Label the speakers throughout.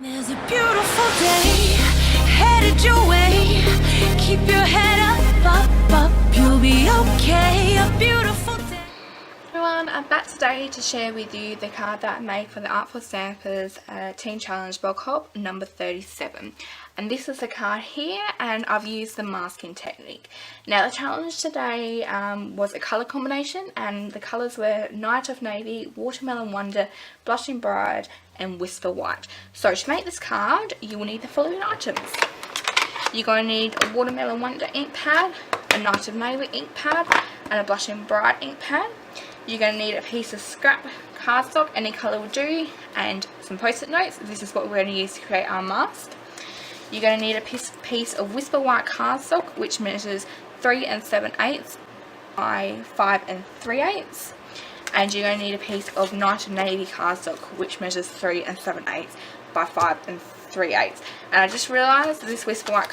Speaker 1: There's a beautiful day headed your way. Keep your head up, you'll be okay. A beautiful day.
Speaker 2: Everyone, I'm back today to share with you the card that I made for the Artful Stampers Teen Challenge Bulk Hop number 37. And this is the card here, and I've used the masking technique. Now the challenge today was a colour combination, and the colours were Night of Navy, Watermelon Wonder, Blushing Bride and Whisper White. So to make this card you will need the following items. You're going to need a Watermelon Wonder ink pad, a Night of Navy ink pad and a Blushing Bride ink pad. You're going to need a piece of scrap cardstock, any colour will do, and some post-it notes. This is what we're going to use to create our mask. You're going to need a piece of Whisper White cardstock, which measures 3 7/8 by 5 3/8. And you're going to need a piece of Night of Navy cardstock, which measures 3 7/8 by 5 3/8. And I just realised that this Whisper White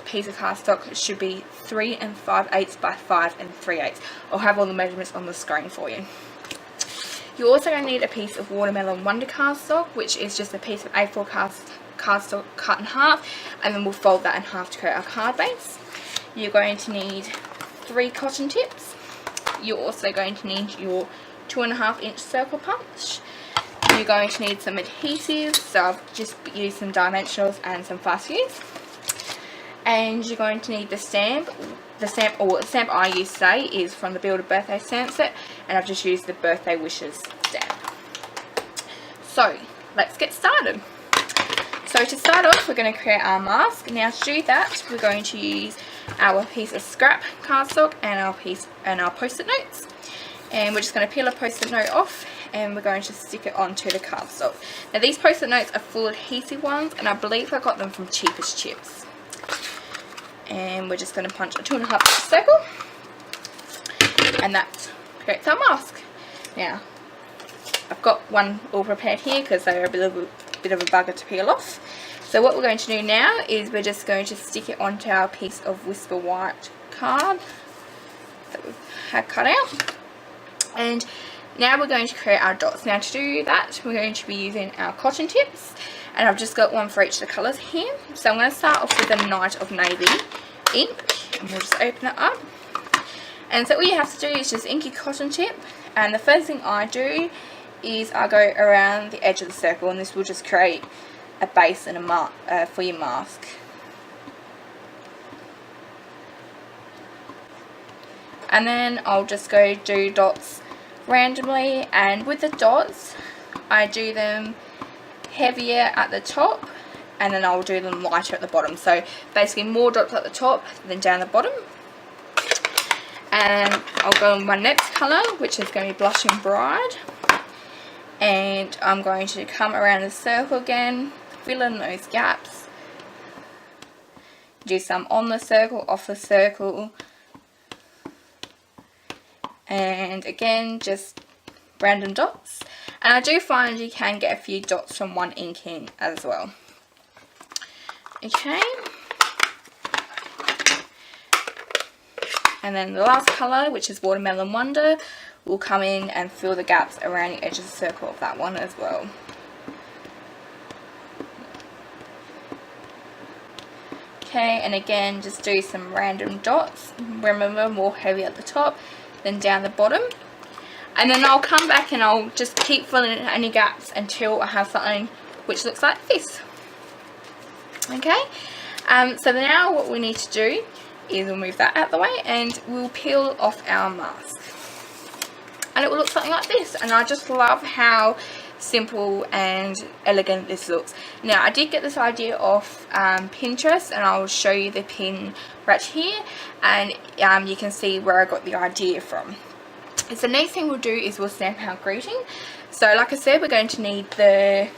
Speaker 2: piece of cardstock should be 3 5/8 by 5 3/8. I'll have all the measurements on the screen for you. You're also going to need a piece of Watermelon Wonder cardstock, which is just a piece of A4 cardstock cut in half, and then we'll fold that in half to create our card base. You're going to need 3 cotton tips. You're also going to need your 2.5 inch circle punch. You're going to need some adhesives, so I've just used some dimensionals and some fast fuse. And you're going to need the stamp. The stamp I use today is from the Build a Birthday stamp set, and I've just used the Birthday Wishes stamp. So let's get started. So to start off, we're going to create our mask. Now to do that, we're going to use our piece of scrap cardstock and our post-it notes. And we're just going to peel a post-it note off, and we're going to stick it onto the cardstock. Now these post-it notes are full adhesive ones, and I believe I got them from Cheapest Chips. And we're just going to punch a 2.5 inch circle, and that creates our mask. Now I've got one all prepared here because they're a bit of a bugger to peel off. So what we're going to do now is we're just going to stick it onto our piece of Whisper White card that we've had cut out. And now we're going to create our dots. Now to do that, we're going to be using our cotton tips, and I've just got one for each of the colours here. So I'm going to start off with the Night of Navy ink, and we'll just open it up. And so all you have to do is just ink your cotton tip, and the first thing I do is I go around the edge of the circle, and this will just create a base and a mark for your mask. And then I'll just go do dots randomly, and with the dots I do them heavier at the top, and then I'll do them lighter at the bottom. So basically more dots at the top than down the bottom. And I'll go on my next colour, which is going to be Blushing Bride, and I'm going to come around the circle again, fill in those gaps, do some on the circle, off the circle, and again just random dots. And I do find you can get a few dots from one inking as well. Okay, and then the last colour, which is Watermelon Wonder, will come in and fill the gaps around the edge of the circle of that one as well. Okay, and again just do some random dots. Remember, more heavy at the top than down the bottom. And then I'll come back and I'll just keep filling in any gaps until I have something which looks like this. Okay, so now what we need to do is we'll move that out of the way, and we'll peel off our mask, and it will look something like this. And I just love how simple and elegant this looks. Now I did get this idea off Pinterest, and I'll show you the pin right here, and you can see where I got the idea from. So the next thing we'll do is we'll stamp our greeting. So like I said, we're going to need the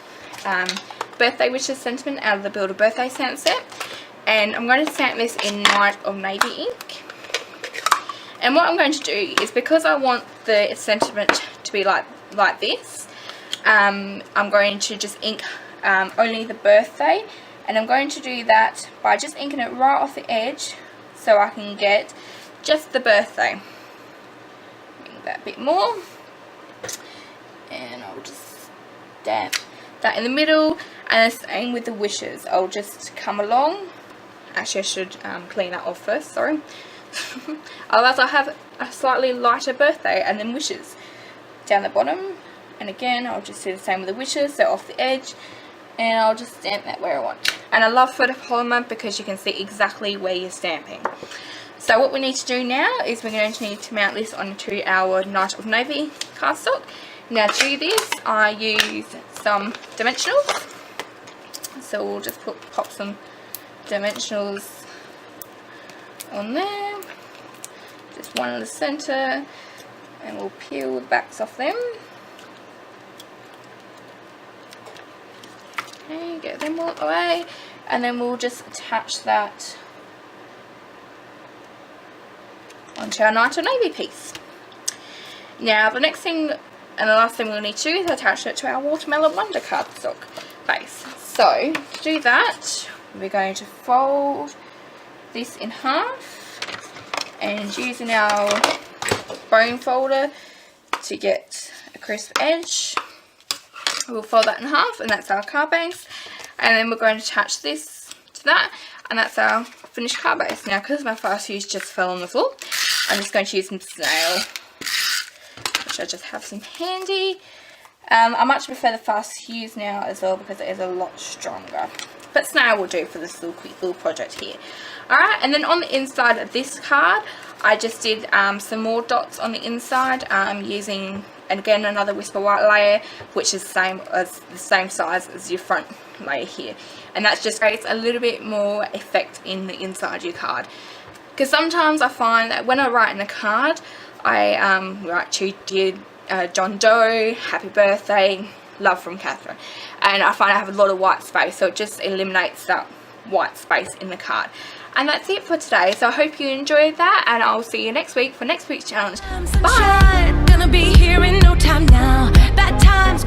Speaker 2: Birthday Wishes sentiment out of the Build a Birthday stamp set, and I'm going to stamp this in Night of Navy ink. And what I'm going to do is, because I want the sentiment to be like this, I'm going to just ink only the birthday, and I'm going to do that by just inking it right off the edge so I can get just the birthday. Ink that a bit more, and I'll just stamp that in the middle, And the same with the wishes. I'll just come along. Actually, I should clean that off first, sorry. Otherwise I'll have a slightly lighter birthday, and then wishes down the bottom. And again, I'll just do the same with the wishes, so off the edge, and I'll just stamp that where I want. And I love photopolymer because you can see exactly where you're stamping. So what we need to do now is we're going to need to mount this onto our Night of Navy cardstock. Now to do this, I use some dimensionals. So we'll just pop some dimensionals on there. Just one in the centre, and we'll peel the backs off them. Okay, get them all away, and then we'll just attach that onto our Night of Navy piece. Now the next thing and the last thing we'll need to do is attach it to our Watermelon Wonder cardstock base. So to do that, we're going to fold this in half, and using our bone folder to get a crisp edge, we'll fold that in half, and that's our card base. And then we're going to attach this to that, and that's our finished card base. Now because my fast fuse just fell on the floor, I'm just going to use some Snail, which I just have some handy. I much prefer the fast fuse now as well because it is a lot stronger, but Snail will do for this little quick little project here. Alright, and then on the inside of this card, I just did some more dots on the inside using, and again, another Whisper White layer, which is the same size as your front layer here, and that just creates a little bit more effect in the inside of your card. Because sometimes I find that when I write in a card, I write to dear John Doe, happy birthday, love from Catherine, and I find I have a lot of white space, so it just eliminates that white space in the card. And that's it for today, so I hope you enjoyed that, and I'll see you next week for next week's challenge. Bye!
Speaker 1: Gonna be here in no time now. Bad times